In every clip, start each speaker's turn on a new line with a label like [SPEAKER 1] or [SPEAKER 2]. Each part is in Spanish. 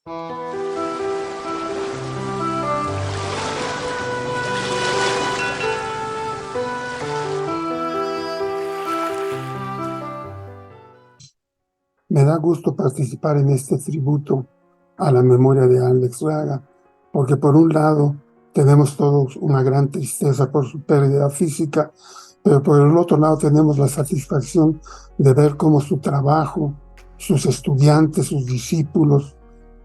[SPEAKER 1] Me da gusto participar en este tributo a la memoria de Alex Raga, porque por un lado tenemos todos una gran tristeza por su pérdida física, pero por el otro lado tenemos la satisfacción de ver cómo su trabajo, sus estudiantes, sus discípulos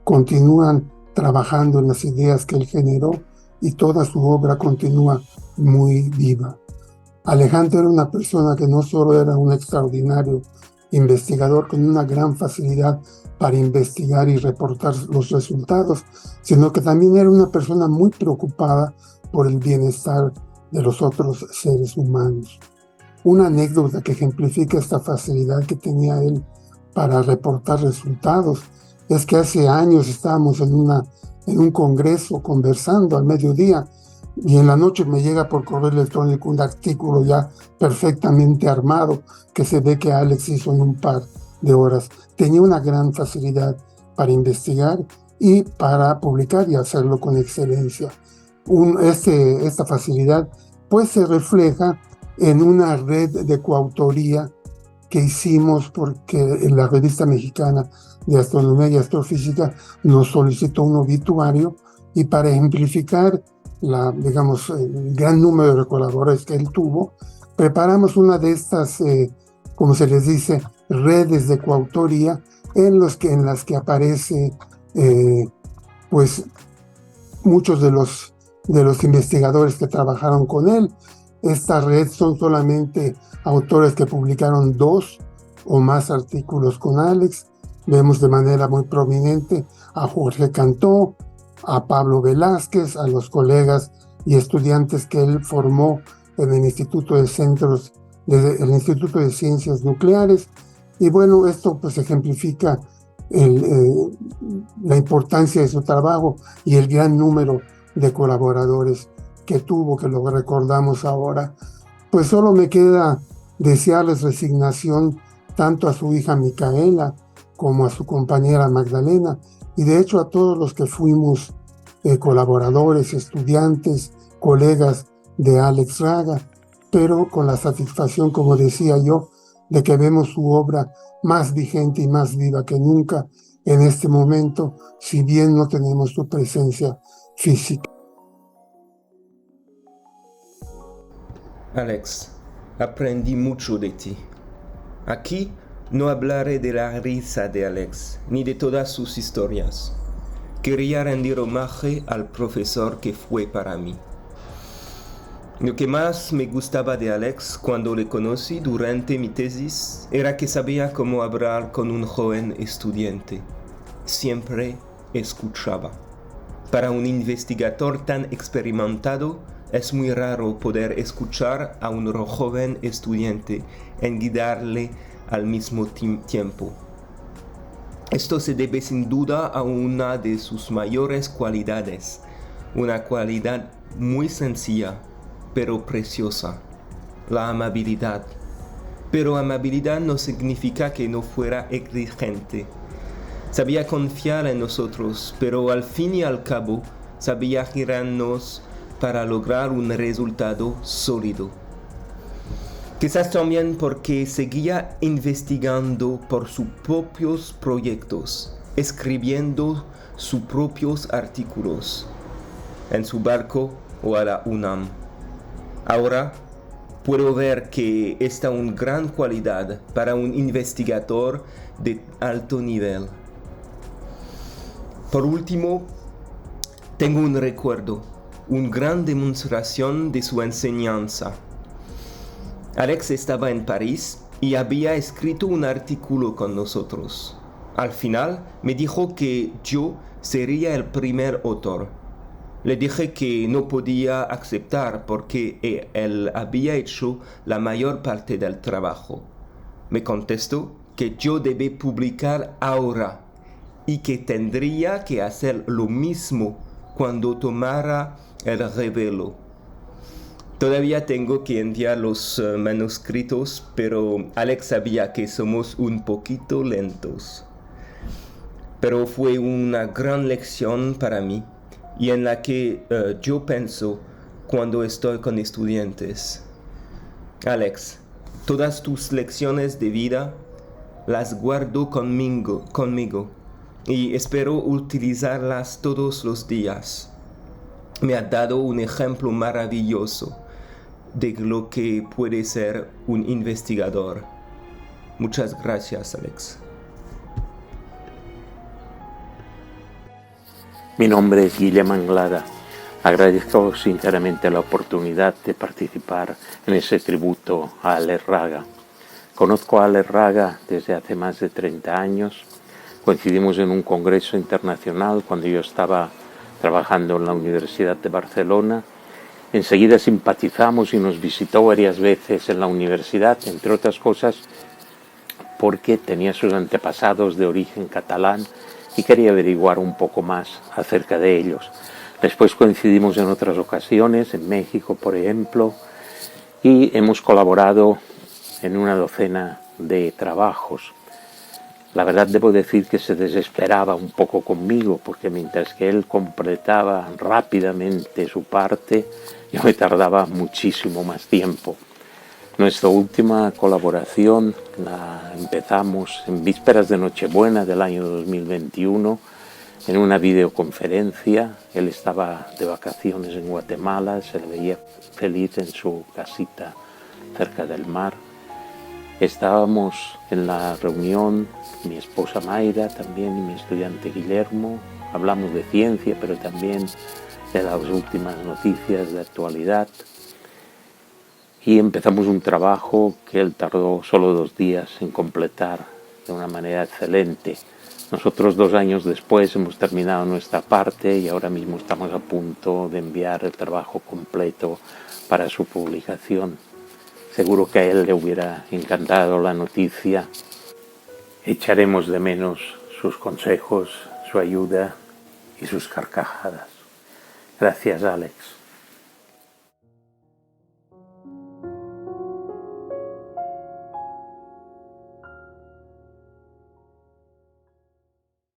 [SPEAKER 1] continúan trabajando en las ideas que él generó y toda su obra continúa muy viva. Alejandro era una persona que no solo era un extraordinario investigador con una gran facilidad para investigar y reportar los resultados, sino que también era una persona muy preocupada por el bienestar de los otros seres humanos. Una anécdota que ejemplifica esta facilidad que tenía él para reportar resultados es que hace años estábamos en un congreso conversando al mediodía y en la noche me llega por correo electrónico un artículo ya perfectamente armado que se ve que Alex hizo en un par de horas. Tenía una gran facilidad para investigar y para publicar y hacerlo con excelencia. Esta facilidad pues se refleja en una red de coautoría que hicimos porque en la Revista Mexicana de Astronomía y Astrofísica nos solicitó un obituario y para ejemplificar el gran número de colaboradores que él tuvo, preparamos una de estas, como se les dice, redes de coautoría en las que aparece pues muchos de los investigadores que trabajaron con él. Esta red son solamente autores que publicaron 2 o más artículos con Alex. Vemos de manera muy prominente a Jorge Cantó, a Pablo Velázquez, a los colegas y estudiantes que él formó en el Instituto de Ciencias Nucleares. Y bueno, esto pues ejemplifica la importancia de su trabajo y el gran número de colaboradores que tuvo, que lo recordamos ahora. Pues solo me queda desearles resignación tanto a su hija Micaela como a su compañera Magdalena, y de hecho a todos los que fuimos colaboradores, estudiantes, colegas de Alex Raga, pero con la satisfacción, como decía yo, de que vemos su obra más vigente y más viva que nunca en este momento, si bien no tenemos su presencia física.
[SPEAKER 2] Alex, aprendí mucho de ti. Aquí no hablaré de la risa de Alex, ni de todas sus historias. Quería rendir homenaje al profesor que fue para mí. Lo que más me gustaba de Alex cuando le conocí durante mi tesis era que sabía cómo hablar con un joven estudiante. Siempre escuchaba. Para un investigador tan experimentado, es muy raro poder escuchar a un joven estudiante y guiarle al mismo tiempo. Esto se debe sin duda a una de sus mayores cualidades, una cualidad muy sencilla, pero preciosa, la amabilidad. Pero amabilidad no significa que no fuera exigente. Sabía confiar en nosotros, pero al fin y al cabo sabía girarnos para lograr un resultado sólido. Quizás también porque seguía investigando por sus propios proyectos, escribiendo sus propios artículos en su barco o a la UNAM. Ahora puedo ver que esta es una gran cualidad para un investigador de alto nivel. Por último, tengo un recuerdo, una gran demostración de su enseñanza. Alex estaba en París y había escrito un artículo con nosotros. Al final me dijo que yo sería el primer autor. Le dije que no podía aceptar porque él había hecho la mayor parte del trabajo. Me contestó que yo debía publicar ahora y que tendría que hacer lo mismo cuando tomara el relevo. Todavía tengo que enviar los manuscritos, pero Alex sabía que somos un poquito lentos. pero fue una gran lección para mí y en la que yo pienso cuando estoy con estudiantes. Alex, todas tus lecciones de vida las guardo conmigo y espero utilizarlas todos los días. Me ha dado un ejemplo maravilloso de lo que puede ser un investigador. Muchas gracias, Alex.
[SPEAKER 3] Mi nombre es Guillem Anglada. Agradezco sinceramente la oportunidad de participar en ese tributo a Alex Raga. Conozco a Alex Raga desde hace más de 30 años. Coincidimos en un congreso internacional cuando yo estaba trabajando en la Universidad de Barcelona. Enseguida simpatizamos y nos visitó varias veces en la universidad, entre otras cosas porque tenía sus antepasados de origen catalán y quería averiguar un poco más acerca de ellos. Después coincidimos en otras ocasiones, en México, por ejemplo, y hemos colaborado en una docena de trabajos. La verdad debo decir que se desesperaba un poco conmigo, porque mientras que él completaba rápidamente su parte, yo me tardaba muchísimo más tiempo. Nuestra última colaboración la empezamos en vísperas de Nochebuena del año 2021 en una videoconferencia. Él estaba de vacaciones en Guatemala, se le veía feliz en su casita cerca del mar. Estábamos en la reunión, mi esposa Mayra también y mi estudiante Guillermo. Hablamos de ciencia, pero también de las últimas noticias de actualidad. Y empezamos un trabajo que él tardó solo 2 días en completar de una manera excelente. Nosotros 2 años después hemos terminado nuestra parte y ahora mismo estamos a punto de enviar el trabajo completo para su publicación. Seguro que a él le hubiera encantado la noticia. Echaremos de menos sus consejos, su ayuda y sus carcajadas. Gracias, Alex.